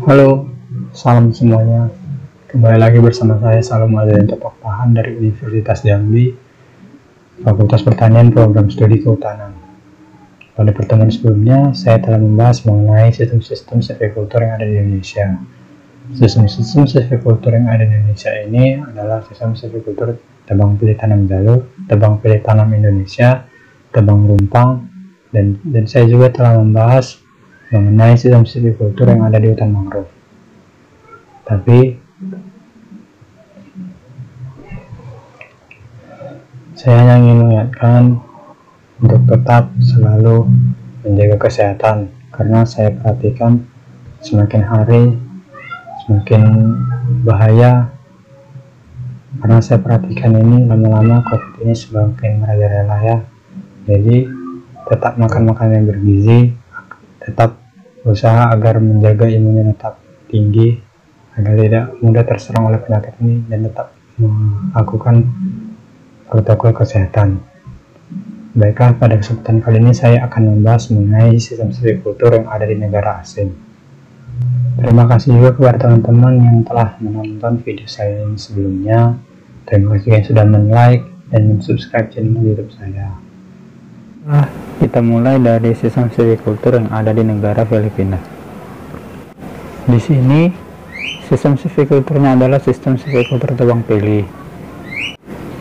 Halo, salam semuanya. Kembali lagi bersama saya Salam Adrianto Pakpahan dari Universitas Jambi, Fakultas Pertanian Program Studi Kehutanan. Pada pertemuan sebelumnya, saya telah membahas mengenai sistem-sistem silvikultur yang ada di Indonesia. Sistem-sistem silvikultur yang ada di Indonesia ini adalah sistem silvikultur tebang pilih tanam jalur, tebang pilih tanam Indonesia, tebang lumpang, dan saya juga telah membahas mengenai sistem silvikultur yang ada di hutan mangrove. Tapi saya hanya ingin mengingatkan untuk tetap selalu menjaga kesehatan, karena saya perhatikan semakin hari semakin bahaya, karena saya perhatikan ini lama-lama COVID ini semakin merajalela ya. Jadi tetap makan makanan yang bergizi, tetap berusaha agar menjaga imunnya tetap tinggi agar tidak mudah terserang oleh penyakit ini, dan tetap melakukan protokol kesehatan. Baiklah, pada kesempatan kali ini saya akan membahas mengenai sistem silvikultur yang ada di negara asing. Terima kasih juga kepada teman-teman yang telah menonton video saya yang sebelumnya. Terima kasih yang sudah men-like dan subscribe channel YouTube saya. Kita mulai dari sistem silvikultur yang ada di negara Filipina. Di sini sistem silvikulturnya adalah sistem silvikultur tebang pilih.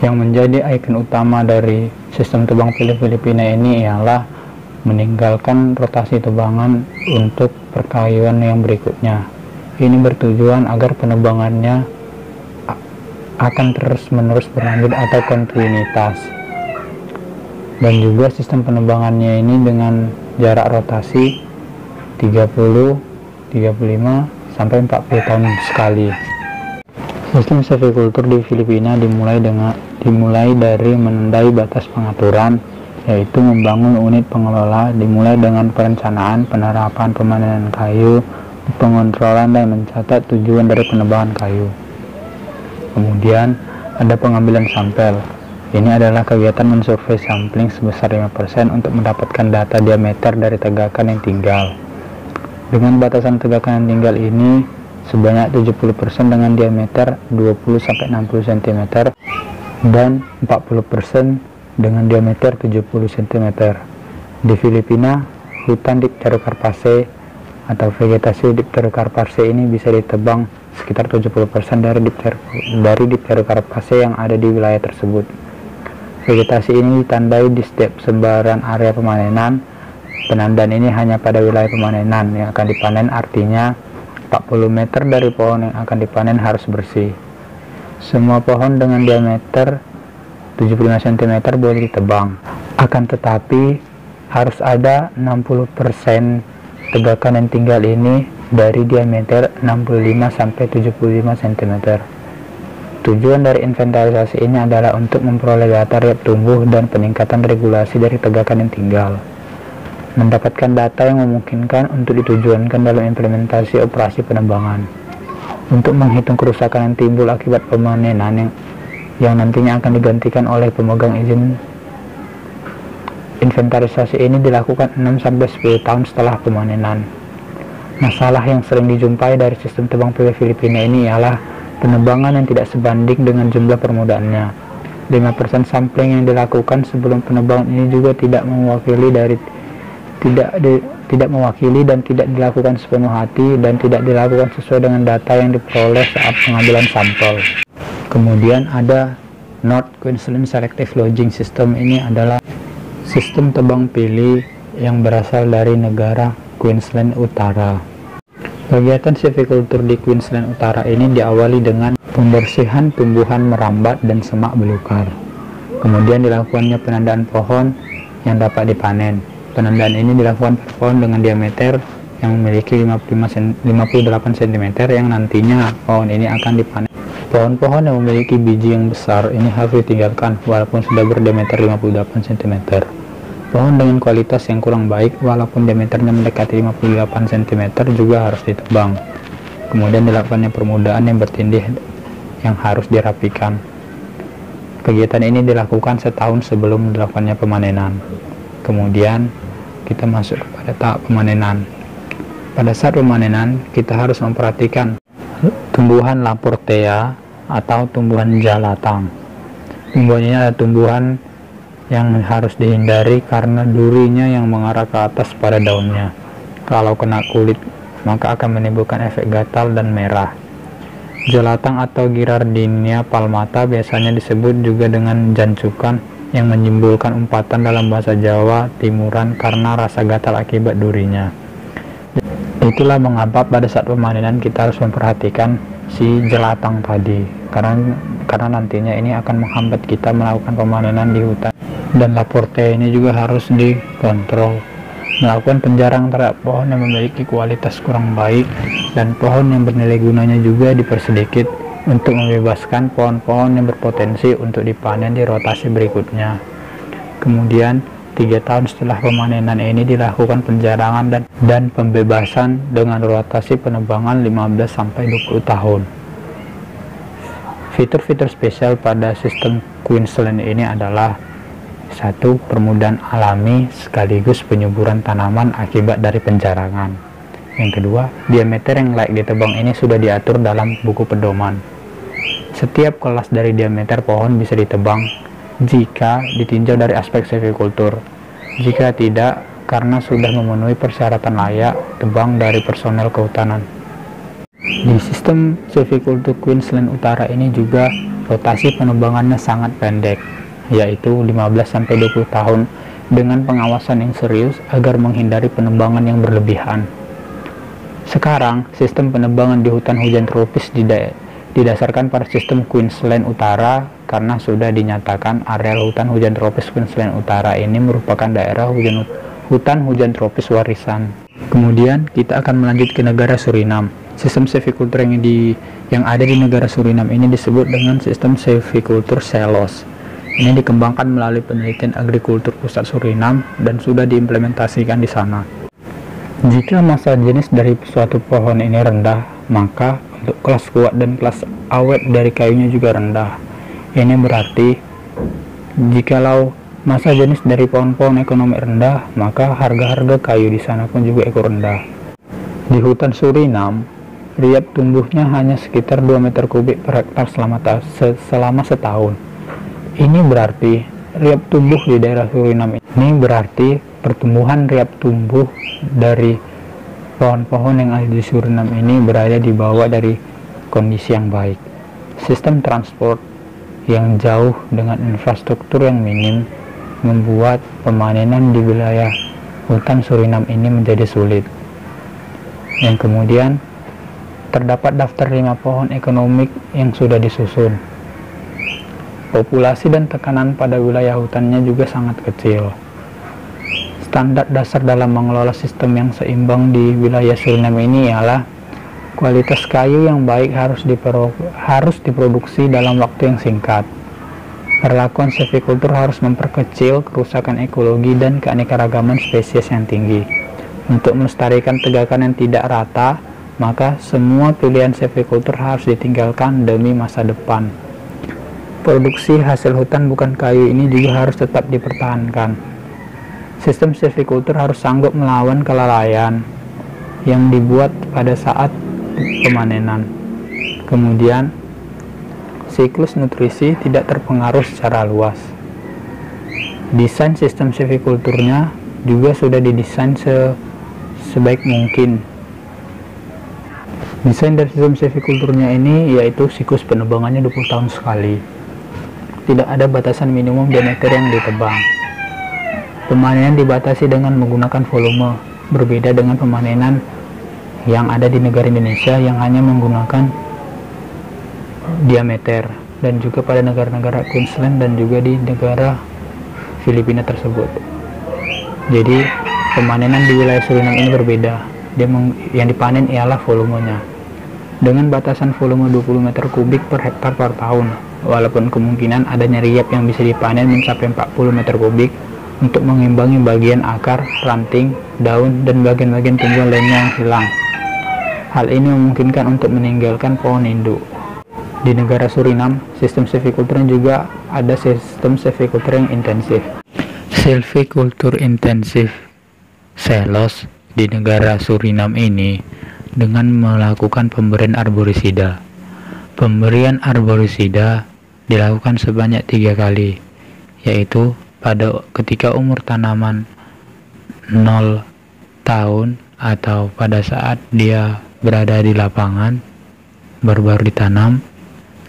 Yang menjadi ikon utama dari sistem tebang pilih Filipina ini ialah meninggalkan rotasi tebangan untuk perkayuan yang berikutnya. Ini bertujuan agar penebangannya akan terus-menerus berlanjut atau kontinuitas. Dan juga sistem penebangannya ini dengan jarak rotasi 30, 35 sampai 40 tahun sekali. Sistem silvikultur di Filipina dimulai dari menandai batas pengaturan, yaitu membangun unit pengelola, dimulai dengan perencanaan, penerapan pemanenan kayu, pengontrolan dan mencatat tujuan dari penebangan kayu. Kemudian ada pengambilan sampel. Ini adalah kegiatan mensurvei sampling sebesar 5% untuk mendapatkan data diameter dari tegakan yang tinggal. Dengan batasan tegakan yang tinggal ini sebanyak 70% dengan diameter 20-60 cm dan 40% dengan diameter 70 cm. Di Filipina, hutan Dipterocarpaceae atau vegetasi Dipterocarpaceae ini bisa ditebang sekitar 70% dari Dipterocarpaceae yang ada di wilayah tersebut. Vegetasi ini ditandai di setiap sebaran area pemanenan. Penandaan ini hanya pada wilayah pemanenan yang akan dipanen, artinya 40 meter dari pohon yang akan dipanen harus bersih. Semua pohon dengan diameter 75 cm boleh ditebang. Akan tetapi harus ada 60% tegakan yang tinggal ini dari diameter 65-75 cm. Tujuan dari inventarisasi ini adalah untuk memperoleh data riap tumbuh dan peningkatan regulasi dari tegakan yang tinggal. Mendapatkan data yang memungkinkan untuk ditujuankan dalam implementasi operasi penebangan. Untuk menghitung kerusakan yang timbul akibat pemanenan yang nantinya akan digantikan oleh pemegang izin, inventarisasi ini dilakukan 6-10 tahun setelah pemanenan. Masalah yang sering dijumpai dari sistem tebang pilih Filipina ini ialah penebangan yang tidak sebanding dengan jumlah permudaannya. 5% sampling yang dilakukan sebelum penebangan ini juga tidak mewakili dan tidak dilakukan sepenuh hati dan tidak dilakukan sesuai dengan data yang diperoleh saat pengambilan sampel. Kemudian ada North Queensland Selective Lodging System. Ini adalah sistem tebang pilih yang berasal dari negara Queensland Utara. Kegiatan silvikultur di Queensland Utara ini diawali dengan pembersihan tumbuhan merambat dan semak belukar. Kemudian dilakukannya penandaan pohon yang dapat dipanen. Penandaan ini dilakukan per pohon dengan diameter yang memiliki 58 cm yang nantinya pohon ini akan dipanen. Pohon-pohon yang memiliki biji yang besar ini harus ditinggalkan walaupun sudah berdiameter 58 cm. Pohon dengan kualitas yang kurang baik walaupun diameternya mendekati 58 cm juga harus ditebang. Kemudian dilakukannya permudaan yang bertindih yang harus dirapikan. Kegiatan ini dilakukan setahun sebelum dilakukannya pemanenan. Kemudian kita masuk kepada tahap pemanenan. Pada saat pemanenan, kita harus memperhatikan tumbuhan Laportea atau tumbuhan jalatang. Tumbuhan ini adalah tumbuhan yang harus dihindari karena durinya yang mengarah ke atas pada daunnya. Kalau kena kulit, maka akan menimbulkan efek gatal dan merah. Jalatang atau Girardinia palmata biasanya disebut juga dengan jancukan yang menimbulkan umpatan dalam bahasa Jawa Timuran karena rasa gatal akibat durinya. Itulah mengapa pada saat pemanenan kita harus memperhatikan si jelatang tadi, karena nantinya ini akan menghambat kita melakukan pemanenan di hutan. Dan Laportea ini juga harus dikontrol, melakukan penjarang terhadap pohon yang memiliki kualitas kurang baik dan pohon yang bernilai gunanya juga dipersedikit untuk membebaskan pohon-pohon yang berpotensi untuk dipanen di rotasi berikutnya. Kemudian 3 tahun setelah pemanenan ini dilakukan penjarangan dan pembebasan dengan rotasi penebangan 15-20 tahun. Fitur-fitur spesial pada sistem Queensland ini adalah: 1. Permudahan alami sekaligus penyuburan tanaman akibat dari penjarangan. Yang kedua, diameter yang layak ditebang ini sudah diatur dalam buku pedoman. Setiap kelas dari diameter pohon bisa ditebang jika ditinjau dari aspek silvikultur. Jika tidak, karena sudah memenuhi persyaratan layak tebang dari personel kehutanan. Di sistem silvikultur Queensland Utara ini juga rotasi penebangannya sangat pendek, yaitu 15-20 tahun, dengan pengawasan yang serius agar menghindari penebangan yang berlebihan. Sekarang, sistem penebangan di hutan hujan tropis didasarkan pada sistem Queensland Utara karena sudah dinyatakan areal hutan hujan tropis Queensland Utara ini merupakan daerah hutan hujan tropis warisan. Kemudian kita akan melanjut ke negara Suriname. Sistem silvikultur yang ada di negara Suriname ini disebut dengan sistem silvikultur Selos. Ini dikembangkan melalui penelitian agrikultur pusat Suriname dan sudah diimplementasikan di sana. Jika massa jenis dari suatu pohon ini rendah, maka untuk kelas kuat dan kelas awet dari kayunya juga rendah. Ini berarti jikalau massa jenis dari pohon-pohon ekonomi rendah, maka harga-harga kayu di sana pun juga rendah. Di hutan Suriname, riap tumbuhnya hanya sekitar 2 meter kubik per hektar selama setahun. Ini berarti riap tumbuh di daerah Suriname ini berarti pertumbuhan riap tumbuh dari pohon-pohon yang ada di Suriname ini berada di bawah dari kondisi yang baik. Sistem transport yang jauh dengan infrastruktur yang minim membuat pemanenan di wilayah hutan Suriname ini menjadi sulit. Yang kemudian terdapat daftar 5 pohon ekonomik yang sudah disusun. Populasi dan tekanan pada wilayah hutannya juga sangat kecil. Standar dasar dalam mengelola sistem yang seimbang di wilayah Suriname ini ialah kualitas kayu yang baik harus diproduksi dalam waktu yang singkat. Perlakuan silvikultur harus memperkecil kerusakan ekologi dan keanekaragaman spesies yang tinggi. Untuk melestarikan tegakan yang tidak rata, maka semua pilihan silvikultur harus ditinggalkan demi masa depan. Produksi hasil hutan bukan kayu ini juga harus tetap dipertahankan. Sistem silvikultur harus sanggup melawan kelalaian yang dibuat pada saat pemanenan. Kemudian, siklus nutrisi tidak terpengaruh secara luas. Desain sistem silvikulturnya juga sudah didesain sebaik mungkin. Desain dari sistem silvikulturnya ini yaitu siklus penebangannya 20 tahun sekali. Tidak ada batasan minimum diameter yang ditebang. Pemanenan dibatasi dengan menggunakan volume, berbeda dengan pemanenan yang ada di negara Indonesia yang hanya menggunakan diameter, dan juga pada negara-negara Queensland dan juga di negara Filipina tersebut. Jadi pemanenan di wilayah Suriname ini berbeda. Yang dipanen ialah volumenya dengan batasan volume 20 meter kubik per hektar per tahun, walaupun kemungkinan adanya riap yang bisa dipanen mencapai 40 meter kubik untuk mengimbangi bagian akar, ranting, daun, dan bagian-bagian tumbuhan lainnya yang hilang. Hal ini memungkinkan untuk meninggalkan pohon induk. Di negara Suriname, sistem silvikultur juga ada sistem silvikultur yang intensif. Silvikultur intensif Selos di negara Suriname ini dengan melakukan pemberian arborisida. Pemberian arborisida dilakukan sebanyak 3 kali, yaitu pada ketika umur tanaman 0 tahun atau pada saat dia berada di lapangan baru-baru ditanam,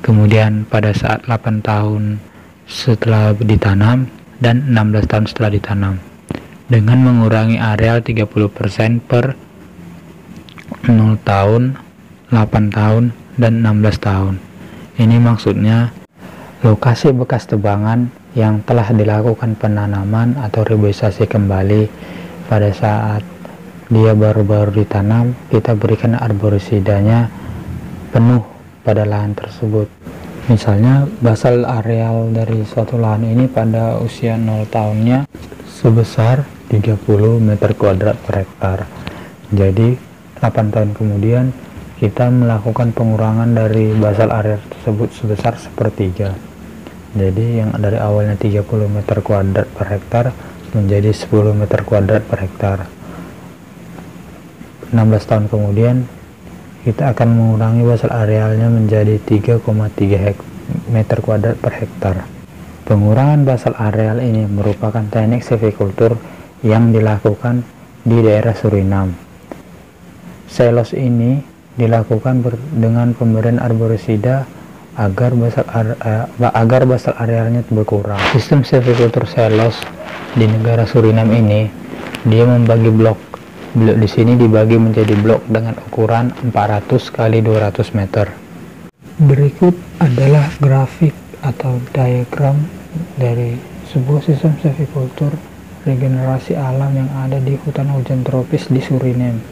kemudian pada saat 8 tahun setelah ditanam, dan 16 tahun setelah ditanam, dengan mengurangi areal 30% per 0 tahun, 8 tahun, dan 16 tahun. Ini maksudnya lokasi bekas tebangan yang telah dilakukan penanaman atau reboisasi kembali pada saat dia baru-baru ditanam, kita berikan arborisidanya penuh pada lahan tersebut. Misalnya basal areal dari suatu lahan ini pada usia 0 tahunnya sebesar 30 meter kuadrat per hektar. Jadi 8 tahun kemudian kita melakukan pengurangan dari basal areal tersebut sebesar sepertiga. Jadi yang dari awalnya 30 meter kuadrat per hektar menjadi 10 meter kuadrat per hektar. 16 tahun kemudian kita akan mengurangi basal arealnya menjadi 3,3 meter kuadrat per hektar. Pengurangan basal areal ini merupakan teknik silvikultur yang dilakukan di daerah Suriname. Selos ini dilakukan dengan pemberian arborisida agar basal arealnya berkurang. Sistem silvikultur selos di negara Suriname ini dia membagi blok di sini dibagi menjadi blok dengan ukuran 400 kali 200 meter. Berikut adalah grafik atau diagram dari sebuah sistem silvikultur regenerasi alam yang ada di hutan hujan tropis di Suriname.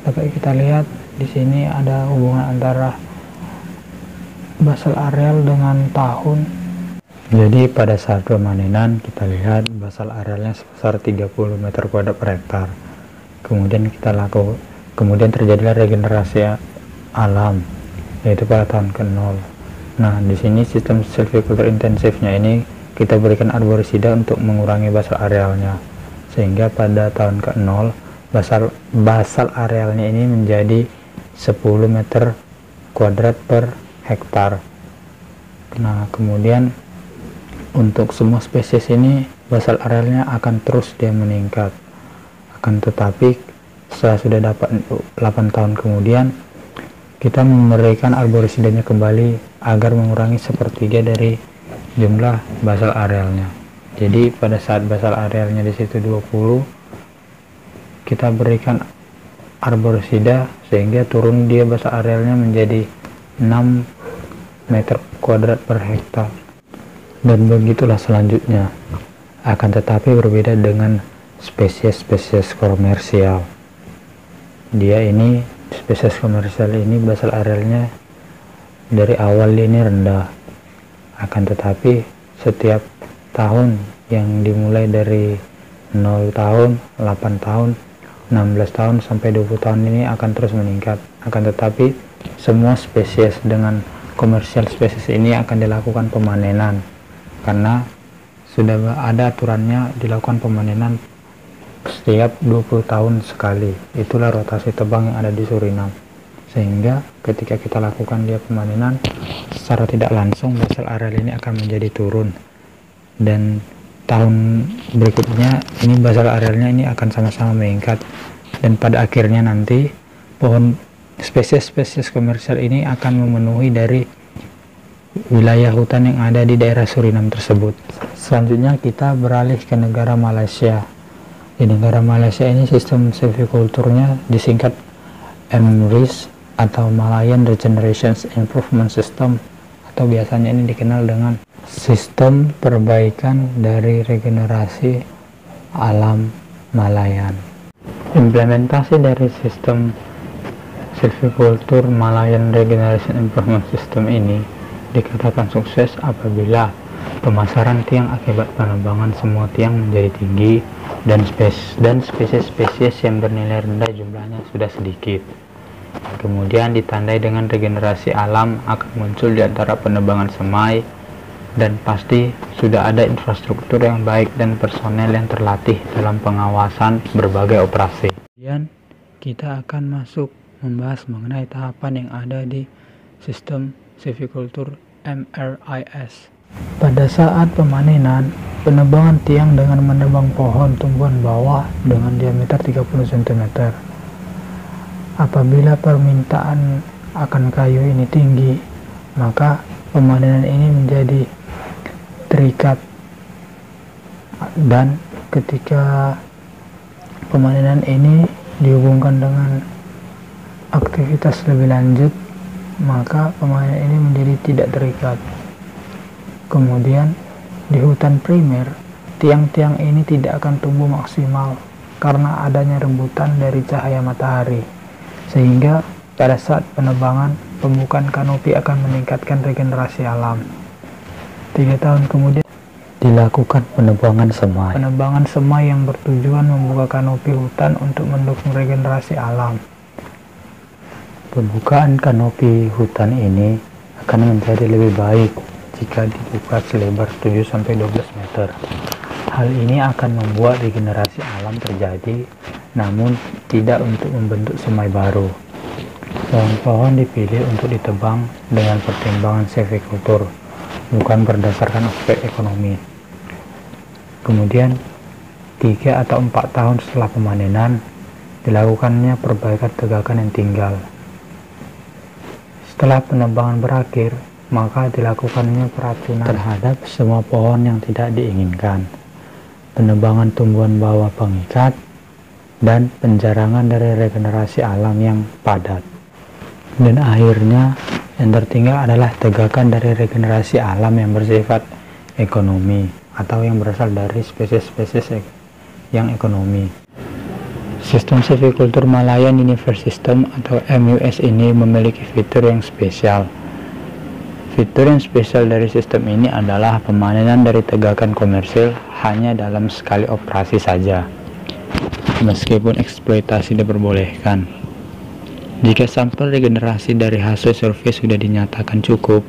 Dapat kita lihat di sini ada hubungan antara basal areal dengan tahun. Jadi pada saat pemanenan kita lihat basal arealnya sebesar 30 meter kuadrat per hektar. Kemudian terjadilah regenerasi alam, yaitu pada tahun ke-0. Nah, di sini sistem silvikultur intensifnya ini kita berikan arborisida untuk mengurangi basal arealnya, sehingga pada tahun ke-0 basal arealnya ini menjadi 10 meter kuadrat per hektar. Nah, kemudian untuk semua spesies ini basal arealnya akan terus dia meningkat. Akan tetapi setelah sudah dapat 8 tahun kemudian kita memberikan arborisidanya kembali agar mengurangi sepertiga dari jumlah basal arealnya. Jadi pada saat basal arealnya di situ 20, kita berikan arborisida sehingga turun dia basal arealnya menjadi 6 meter kuadrat per hektar. Dan begitulah selanjutnya. Akan tetapi berbeda dengan spesies-spesies komersial. Spesies komersial ini basal arealnya dari awal ini rendah. Akan tetapi setiap tahun yang dimulai dari 0 tahun, 8 tahun, 16 tahun sampai 20 tahun ini akan terus meningkat. Akan tetapi semua spesies dengan komersial spesies ini akan dilakukan pemanenan karena sudah ada aturannya dilakukan pemanenan setiap 20 tahun sekali. Itulah rotasi tebang yang ada di Suriname, sehingga ketika kita lakukan dia pemanenan secara tidak langsung basal areal ini akan menjadi turun, dan tahun berikutnya ini basal arealnya ini akan sama-sama meningkat, dan pada akhirnya nanti pohon spesies-spesies komersial ini akan memenuhi dari wilayah hutan yang ada di daerah Suriname tersebut. Selanjutnya kita beralih ke negara Malaysia. Di negara Malaysia ini sistem silvikulturnya disingkat MRIS atau Malayan Regeneration Improvement System, atau biasanya ini dikenal dengan sistem perbaikan dari regenerasi alam Malayan. Implementasi dari sistem silvikultur Malayan Regeneration Improvement System ini dikatakan sukses apabila pemasaran tiang akibat penebangan semua tiang menjadi tinggi dan spesies-spesies yang bernilai rendah jumlahnya sudah sedikit. Kemudian ditandai dengan regenerasi alam akan muncul di antara penebangan semai dan pasti sudah ada infrastruktur yang baik dan personel yang terlatih dalam pengawasan berbagai operasi. Kemudian kita akan masuk membahas mengenai tahapan yang ada di sistem silvicultur MRIS. Pada saat pemanenan, penebangan tiang dengan menebang pohon tumbuhan bawah dengan diameter 30 cm. Apabila permintaan akan kayu ini tinggi, maka pemanenan ini menjadi terikat, dan ketika pemanenan ini dihubungkan dengan aktivitas lebih lanjut, maka pemanenan ini menjadi tidak terikat. Kemudian di hutan primer, tiang-tiang ini tidak akan tumbuh maksimal karena adanya rembutan dari cahaya matahari, sehingga pada saat penebangan, pembukaan kanopi akan meningkatkan regenerasi alam. 3 tahun kemudian dilakukan penebangan semai. Penebangan semai yang bertujuan membuka kanopi hutan untuk mendukung regenerasi alam. Pembukaan kanopi hutan ini akan menjadi lebih baik jika dibuka selebar 7-12 meter. Hal ini akan membuat regenerasi alam terjadi, namun tidak untuk membentuk semai baru. Pohon-pohon dipilih untuk ditebang dengan pertimbangan silvicultur, bukan berdasarkan aspek ekonomi. Kemudian 3 atau 4 tahun setelah pemanenan, dilakukannya perbaikan tegakan yang tinggal. Setelah penebangan berakhir, maka dilakukannya peracunan terhadap semua pohon yang tidak diinginkan, penebangan tumbuhan bawah pengikat, dan penjarangan dari regenerasi alam yang padat. Dan akhirnya yang tertinggal adalah tegakan dari regenerasi alam yang bersifat ekonomi atau yang berasal dari spesies-spesies yang ekonomi. Sistem silvicultur Malayan Universe System atau MUS ini memiliki fitur yang spesial. Fitur yang spesial dari sistem ini adalah pemanenan dari tegakan komersil hanya dalam sekali operasi saja, meskipun eksploitasi diperbolehkan. Jika sampel regenerasi dari hasil survei sudah dinyatakan cukup,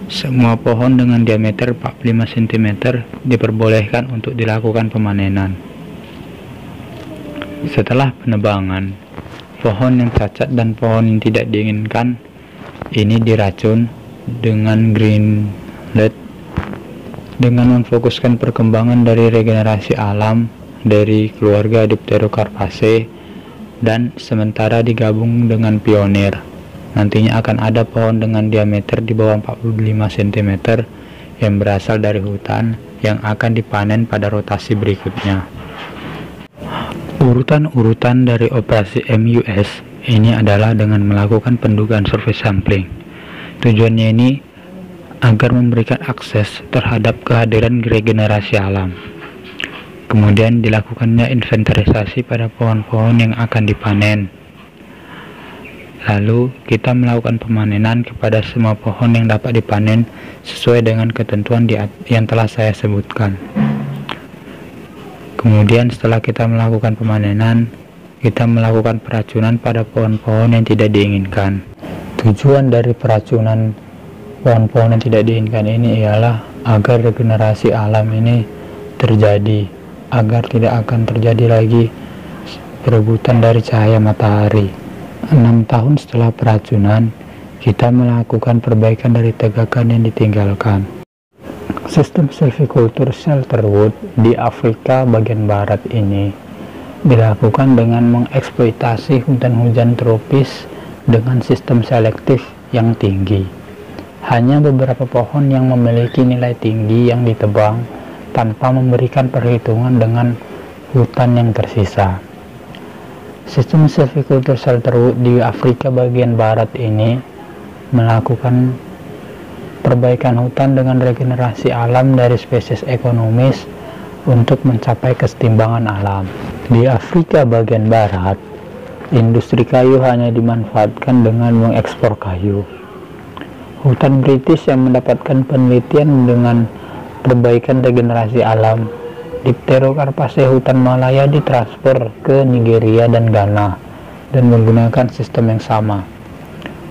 semua pohon dengan diameter 45 cm diperbolehkan untuk dilakukan pemanenan. Setelah penebangan, pohon yang cacat dan pohon yang tidak diinginkan ini diracun dengan green light dengan memfokuskan perkembangan dari regenerasi alam dari keluarga Dipterocarpaceae, dan sementara digabung dengan pionir. Nantinya akan ada pohon dengan diameter di bawah 45 cm yang berasal dari hutan yang akan dipanen pada rotasi berikutnya. Urutan-urutan dari operasi MUS ini adalah dengan melakukan pendugaan survei sampling. Tujuannya ini agar memberikan akses terhadap kehadiran regenerasi alam. Kemudian dilakukannya inventarisasi pada pohon-pohon yang akan dipanen. Lalu kita melakukan pemanenan kepada semua pohon yang dapat dipanen sesuai dengan ketentuan yang telah saya sebutkan. Kemudian setelah kita melakukan pemanenan, kita melakukan peracunan pada pohon-pohon yang tidak diinginkan. Tujuan dari peracunan pohon-pohon yang tidak diinginkan ini ialah agar regenerasi alam ini terjadi, agar tidak akan terjadi lagi perebutan dari cahaya matahari. 6 tahun setelah peracunan, kita melakukan perbaikan dari tegakan yang ditinggalkan. Sistem silvicultur Shelterwood di Afrika bagian barat ini dilakukan dengan mengeksploitasi hutan hujan tropis dengan sistem selektif yang tinggi. Hanya beberapa pohon yang memiliki nilai tinggi yang ditebang tanpa memberikan perhitungan dengan hutan yang tersisa. Sistem silvicultur Shelterwood di Afrika bagian barat ini melakukan perbaikan hutan dengan regenerasi alam dari spesies ekonomis untuk mencapai kesetimbangan alam. Di Afrika bagian barat, industri kayu hanya dimanfaatkan dengan mengekspor kayu. Hutan British yang mendapatkan penelitian dengan perbaikan regenerasi alam. Dipterocarpaceae hutan Malaya ditransfer ke Nigeria dan Ghana dan menggunakan sistem yang sama.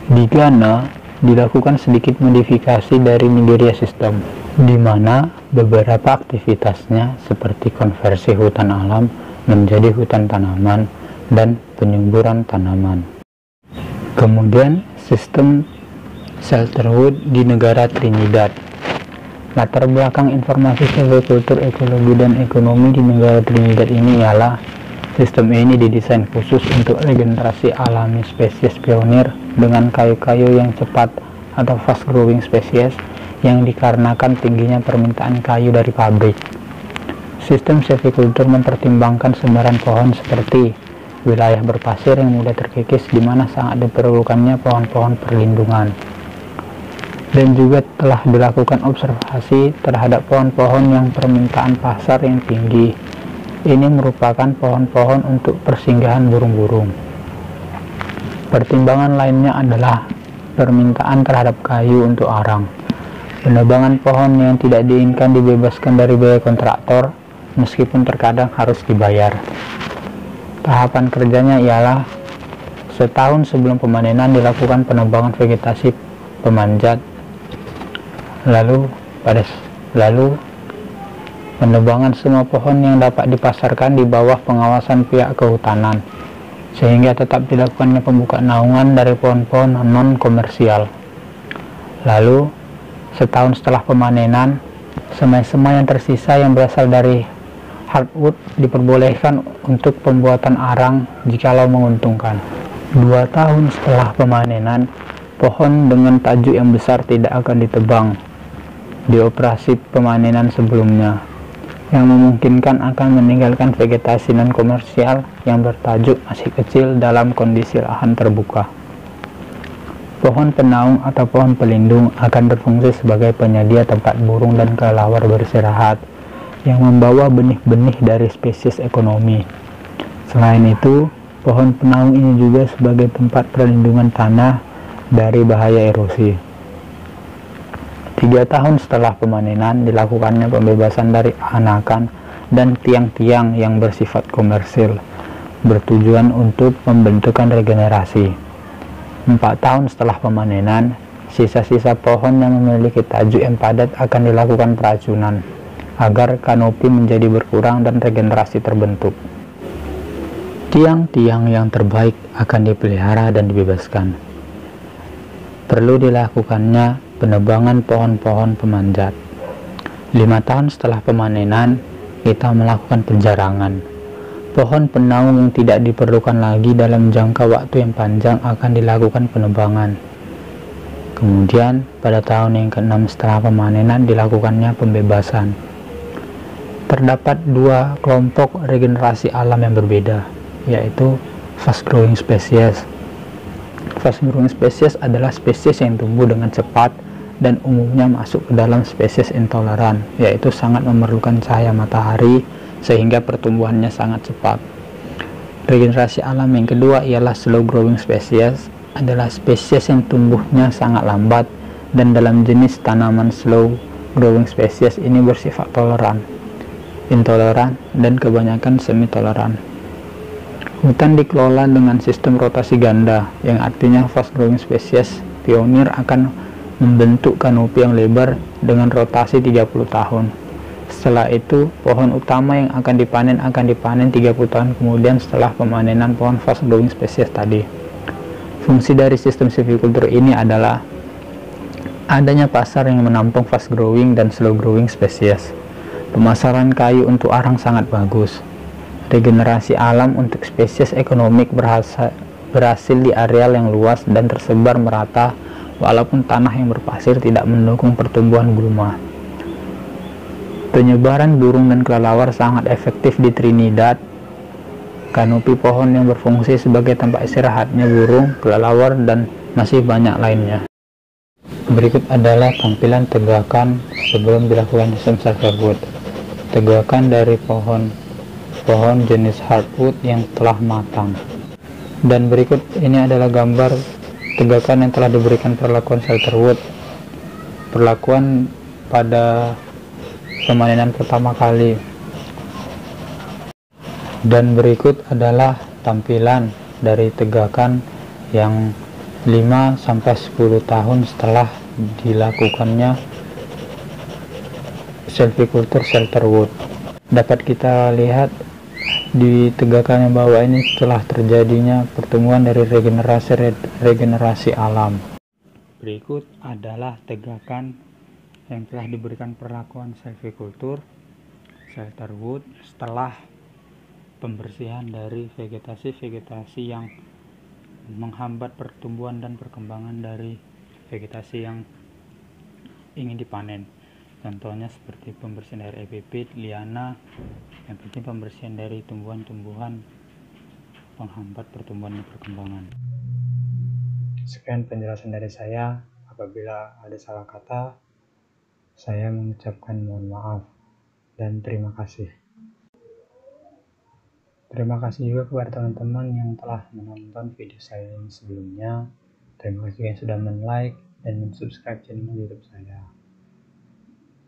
Di Ghana, dilakukan sedikit modifikasi dari Nigeria System, di mana beberapa aktivitasnya seperti konversi hutan alam menjadi hutan tanaman dan penyuburan tanaman. Kemudian sistem Shelterwood di negara Trinidad. Latar belakang informasi silvicultur, ekologi, dan ekonomi di negara Trinidad ini ialah sistem ini didesain khusus untuk regenerasi alami spesies pionir dengan kayu-kayu yang cepat atau fast growing spesies yang dikarenakan tingginya permintaan kayu dari pabrik. Sistem silvicultur mempertimbangkan sebaran pohon seperti wilayah berpasir yang mudah terkikis di mana sangat diperlukannya pohon-pohon perlindungan. Dan juga telah dilakukan observasi terhadap pohon-pohon yang permintaan pasar yang tinggi. Ini merupakan pohon-pohon untuk persinggahan burung-burung. Pertimbangan lainnya adalah permintaan terhadap kayu untuk arang. Penebangan pohon yang tidak diinginkan dibebaskan dari biaya kontraktor, meskipun terkadang harus dibayar. Tahapan kerjanya ialah setahun sebelum pemanenan dilakukan penebangan vegetasi pemanjat, lalu penebangan semua pohon yang dapat dipasarkan di bawah pengawasan pihak kehutanan, sehingga tetap dilakukannya pembukaan naungan dari pohon-pohon non-komersial. Lalu, setahun setelah pemanenan, semai-semai yang tersisa yang berasal dari hardwood diperbolehkan untuk pembuatan arang jikalau menguntungkan. 2 tahun setelah pemanenan, pohon dengan tajuk yang besar tidak akan ditebang di operasi pemanenan sebelumnya, yang memungkinkan akan meninggalkan vegetasi non-komersial yang bertajuk masih kecil dalam kondisi lahan terbuka. Pohon penaung atau pohon pelindung akan berfungsi sebagai penyedia tempat burung dan kelelawar beristirahat yang membawa benih-benih dari spesies ekonomi. Selain itu, pohon penaung ini juga sebagai tempat perlindungan tanah dari bahaya erosi. 3 tahun setelah pemanenan dilakukannya pembebasan dari anakan dan tiang-tiang yang bersifat komersil, bertujuan untuk pembentukan regenerasi. 4 tahun setelah pemanenan, sisa-sisa pohon yang memiliki tajuk yang padat akan dilakukan peracunan, agar kanopi menjadi berkurang dan regenerasi terbentuk. Tiang-tiang yang terbaik akan dipelihara dan dibebaskan. Perlu dilakukannya penebangan pohon-pohon pemanjat. 5 tahun setelah pemanenan, kita melakukan penjarangan. Pohon penaung yang tidak diperlukan lagi dalam jangka waktu yang panjang akan dilakukan penebangan. Kemudian, pada tahun yang ke-6 setelah pemanenan dilakukannya pembebasan. Terdapat 2 kelompok regenerasi alam yang berbeda, yaitu fast growing species. Fast growing species adalah spesies yang tumbuh dengan cepat dan umumnya masuk ke dalam spesies intoleran, yaitu sangat memerlukan cahaya matahari sehingga pertumbuhannya sangat cepat. Regenerasi alam yang kedua ialah slow growing species, adalah spesies yang tumbuhnya sangat lambat, dan dalam jenis tanaman slow growing species ini bersifat toleran, intoleran, dan kebanyakan semi toleran. Hutan dikelola dengan sistem rotasi ganda, yang artinya fast growing species pionir akan membentuk kanopi yang lebar dengan rotasi 30 tahun. Setelah itu, pohon utama yang akan dipanen 30 tahun kemudian setelah pemanenan pohon fast growing species tadi. Fungsi dari sistem silvicultur ini adalah adanya pasar yang menampung fast growing dan slow growing species. Pemasaran kayu untuk arang sangat bagus. Regenerasi alam untuk spesies ekonomik berhasil di areal yang luas dan tersebar merata, walaupun tanah yang berpasir tidak mendukung pertumbuhan gulma. Penyebaran burung dan kelelawar sangat efektif di Trinidad. Kanopi pohon yang berfungsi sebagai tempat istirahatnya burung, kelelawar, dan masih banyak lainnya. Berikut adalah tampilan tegakan sebelum dilakukan sistem Shelterwood. Tegakan dari pohon jenis hardwood yang telah matang. Dan berikut ini adalah gambar tegakan yang telah diberikan perlakuan Shelterwood, perlakuan pada pemanenan pertama kali. Dan berikut adalah tampilan dari tegakan yang 5-10 tahun setelah dilakukannya silviculture shelterwood. Dapat kita lihat di tegaknya bawah ini setelah terjadinya pertumbuhan dari regenerasi alam. Berikut adalah tegakan yang telah diberikan perlakuan silviculture shelterwood setelah pembersihan dari vegetasi yang menghambat pertumbuhan dan perkembangan dari vegetasi yang ingin dipanen. Contohnya seperti pembersihan dari epipit, liana, yang penting pembersihan dari tumbuhan-tumbuhan penghambat pertumbuhan dan perkembangan. Sekian penjelasan dari saya. Apabila ada salah kata, saya mengucapkan mohon maaf dan terima kasih. Terima kasih juga kepada teman-teman yang telah menonton video saya yang sebelumnya. Terima kasih yang sudah men-like dan men-subscribe channel YouTube saya.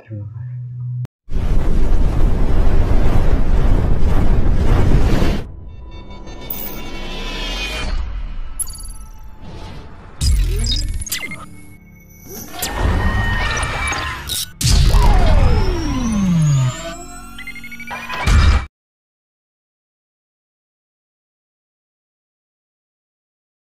Terima kasih.